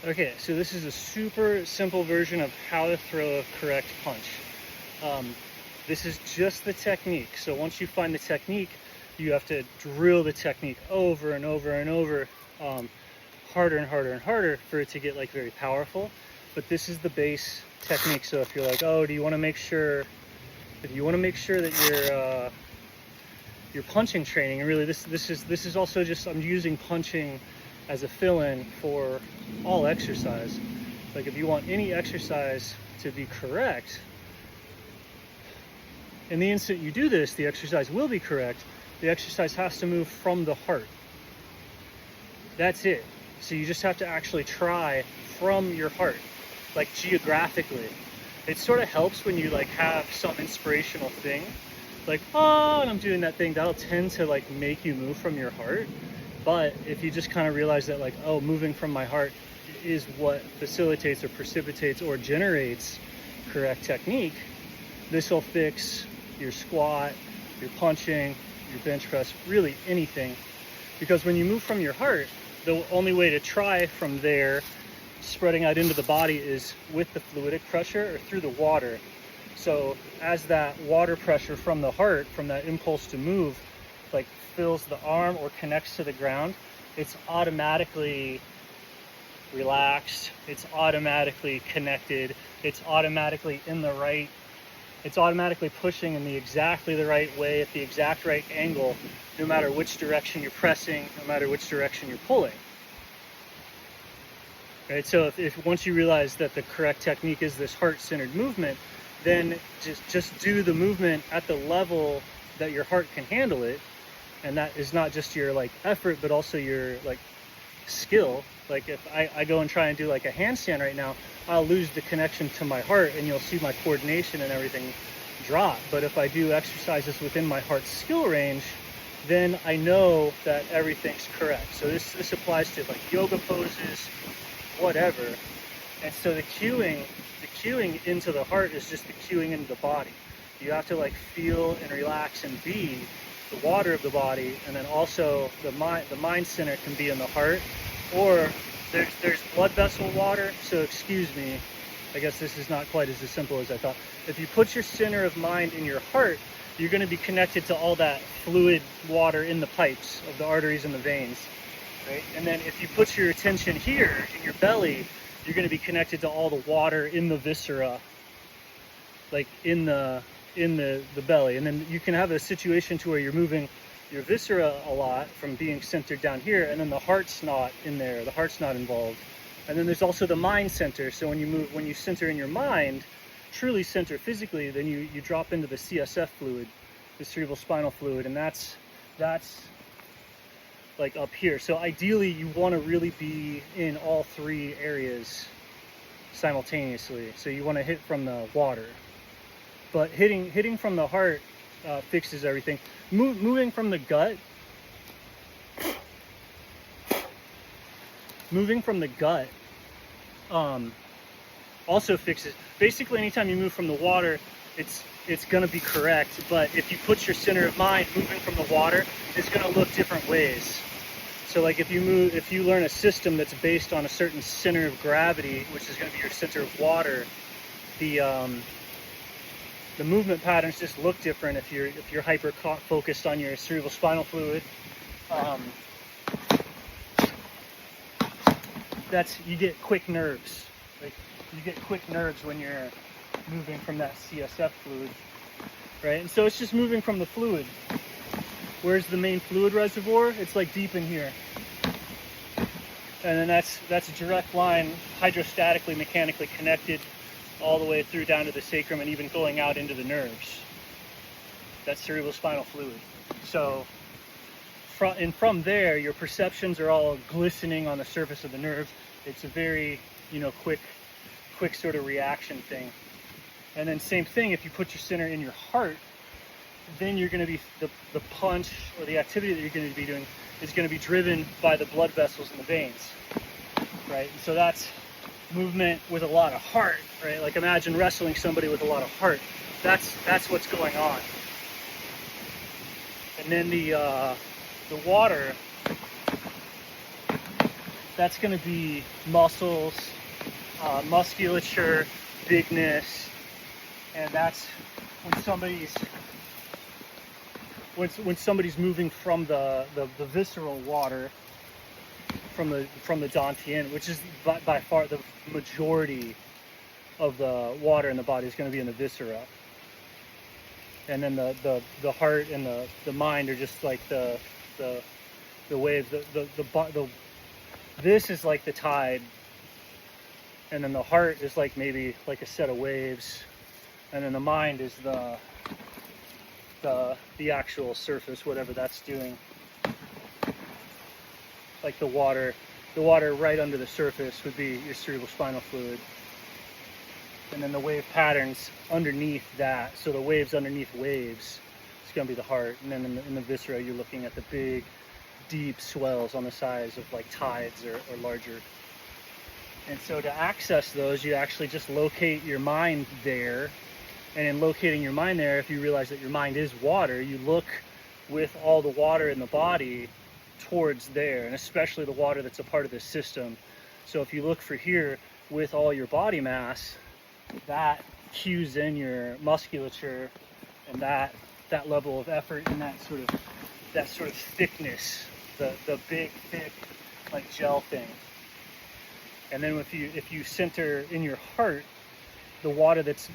Okay, so this is a super simple version of how to throw a correct punch. Um, this is just the technique. So once you find the technique, you have to drill the technique over and over and over, harder and harder and harder for it to get like very powerful. But this is the base technique. So if you're like, oh, do you want to make sure? If you want to make sure that your punching training, and really this is also just I'm using punching as a fill-in for all exercise. Like if you want any exercise to be correct, in the instant you do this, the exercise will be correct. The exercise has to move from the heart. That's it. So you just have to actually try from your heart, like geographically. It sort of helps when you like have some inspirational thing, like, oh, and I'm doing that thing, that'll tend to like make you move from your heart. But if you just kind of realize that like, oh, moving from my heart is what facilitates or precipitates or generates correct technique, this will fix your squat, your punching, your bench press, really anything. Because when you move from your heart, the only way to try from there, spreading out into the body, is with the fluidic pressure or through the water. So as that water pressure from the heart, from that impulse to move, like fills the arm or connects to the ground, it's automatically relaxed, it's automatically connected, it's automatically in the right, it's automatically pushing in the exactly the right way at the exact right angle, no matter which direction you're pressing, no matter which direction you're pulling. Right? So if once you realize that the correct technique is this heart-centered movement, then just do the movement at the level that your heart can handle it. And that is not just your like effort, but also your like skill. Like if I go and try and do like a handstand right now, I'll lose the connection to my heart and you'll see my coordination and everything drop. But if I do exercises within my heart's skill range, then I know that everything's correct. So this applies to like yoga poses, whatever. And so the cueing into the heart is just the cueing into the body. You have to like feel and relax and be the water of the body, and then also the mind center can be in the heart, or there's blood vessel water. So excuse me, I guess this is not quite as simple as I thought. If you put your center of mind in your heart, you're going to be connected to all that fluid water in the pipes of the arteries and the veins, right? And then if you put your attention here in your belly, you're going to be connected to all the water in the viscera, like in the belly. And then you can have a situation to where you're moving your viscera a lot from being centered down here, and then the heart's not in there, the heart's not involved. And then there's also the mind center. So when you center in your mind, truly center physically, then you drop into the CSF fluid, the cerebral spinal fluid, and that's like up here. So ideally you want to really be in all three areas simultaneously. So you want to hit from the water, but hitting from the heart fixes everything. Moving from the gut, also fixes. Basically, anytime you move from the water, it's going to be correct. But if you put your center of mind moving from the water, it's going to look different ways. So like if you learn a system that's based on a certain center of gravity, which is going to be your center of water, the movement patterns just look different if you're hyper focused on your cerebral spinal fluid. You get quick nerves. Like you get quick nerves when you're moving from that CSF fluid, right? And so it's just moving from the fluid. Where's the main fluid reservoir? It's like deep in here. And then that's a direct line, hydrostatically, mechanically connected all the way through down to the sacrum and even going out into the nerves. That's cerebral spinal fluid. So from there, your perceptions are all glistening on the surface of the nerve. It's a very, quick sort of reaction thing. And then same thing, if you put your center in your heart, then you're going to be, the punch or the activity that you're going to be doing is going to be driven by the blood vessels in the veins, right? And so that's movement with a lot of heart, right? Like imagine wrestling somebody with a lot of heart. That's what's going on. And then the water that's going to be muscles, musculature, bigness, and that's when somebody's moving from the visceral water from the Dantian, which is by far the majority of the water in the body is going to be in the viscera. And then the heart and the mind are just like the waves. This is like the tide, and then the heart is like maybe like a set of waves, and then the mind is the actual surface, whatever that's doing. Like the water right under the surface would be your cerebrospinal fluid. And then the wave patterns underneath that, so the waves underneath waves, it's going to be the heart. And then in the viscera, you're looking at the big, deep swells on the size of like tides or larger. And so to access those, you actually just locate your mind there. And in locating your mind there, if you realize that your mind is water, you look with all the water in the body towards there, and especially the water that's a part of this system. So if you look for here with all your body mass, that cues in your musculature and that level of effort and that sort of thickness, the big thick like gel thing. And then if you center in your heart, the water that's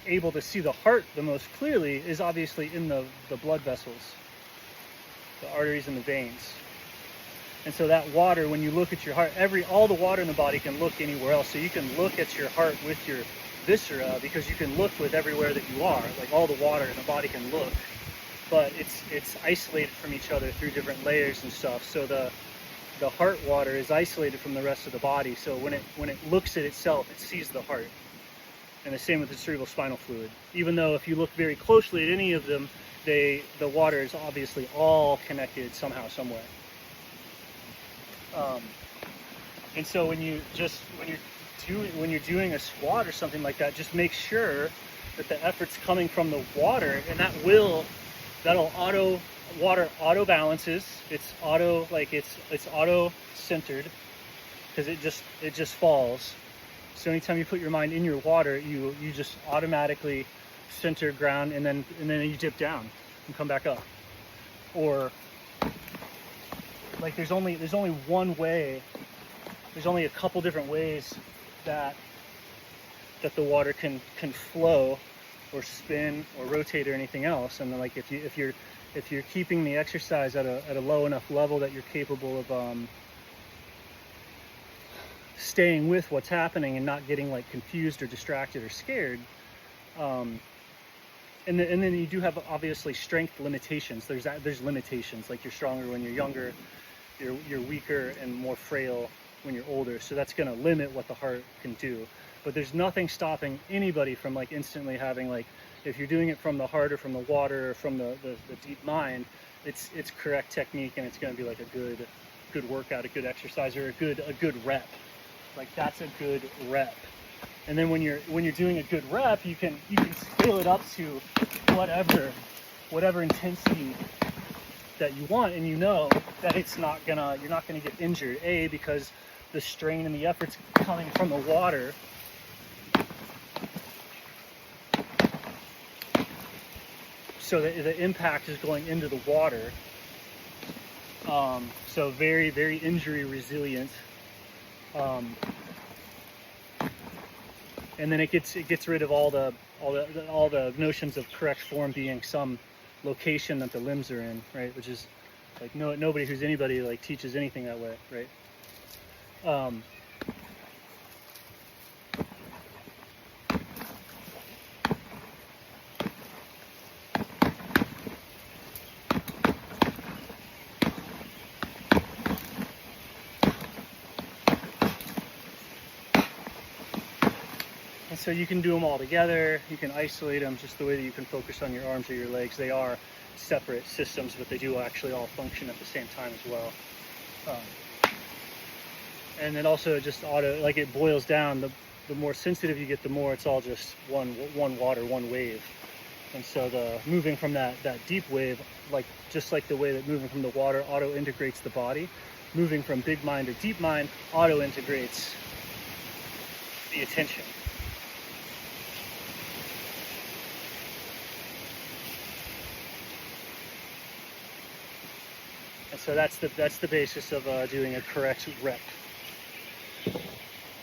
able to see the heart the most clearly is obviously in the blood vessels, the arteries and the veins. And so that water, when you look at your heart, all the water in the body can look anywhere else. So you can look at your heart with your viscera because you can look with everywhere that you are. Like all the water in the body can look, but it's isolated from each other through different layers and stuff. So the heart water is isolated from the rest of the body. So when it looks at itself, it sees the heart. And the same with the cerebrospinal fluid. Even though if you look very closely at any of them, the water is obviously all connected somehow, some way. And so when you're doing a squat or something like that, just make sure that the effort's coming from the water, and that'll auto balances. It's auto centered because it just falls. So anytime you put your mind in your water, you just automatically center ground, and then you dip down and come back up. Or like there's only one way. There's only a couple different ways that the water can flow or spin or rotate or anything else. And then like if you're keeping the exercise at a low enough level that you're capable of staying with what's happening and not getting like confused or distracted or scared, and then you do have obviously strength limitations. There's limitations, like you're stronger when you're younger, you're weaker and more frail when you're older, so that's going to limit what the heart can do. But there's nothing stopping anybody from like instantly having, like, if you're doing it from the heart or from the water or from the deep mind, it's correct technique, and it's going to be like a good workout, a good exercise, or a good rep. Like that's a good rep. And then when you're doing a good rep, you can scale it up to whatever intensity that you want, and you know that you're not gonna get injured. Because the strain and the effort's coming from the water. So the impact is going into the water. So very, very injury resilient. And then it gets rid of all the notions of correct form being some location that the limbs are in, right? Which is like nobody who's anybody like teaches anything that way, right? And so you can do them all together. You can isolate them just the way that you can focus on your arms or your legs. They are separate systems, but they do actually all function at the same time as well. And then also just it boils down. The more sensitive you get, the more it's all just one water, one wave. And so the moving from that deep wave, just like the way that moving from the water auto integrates the body, moving from big mind to deep mind auto integrates the attention. And so that's the basis of doing a correct rep.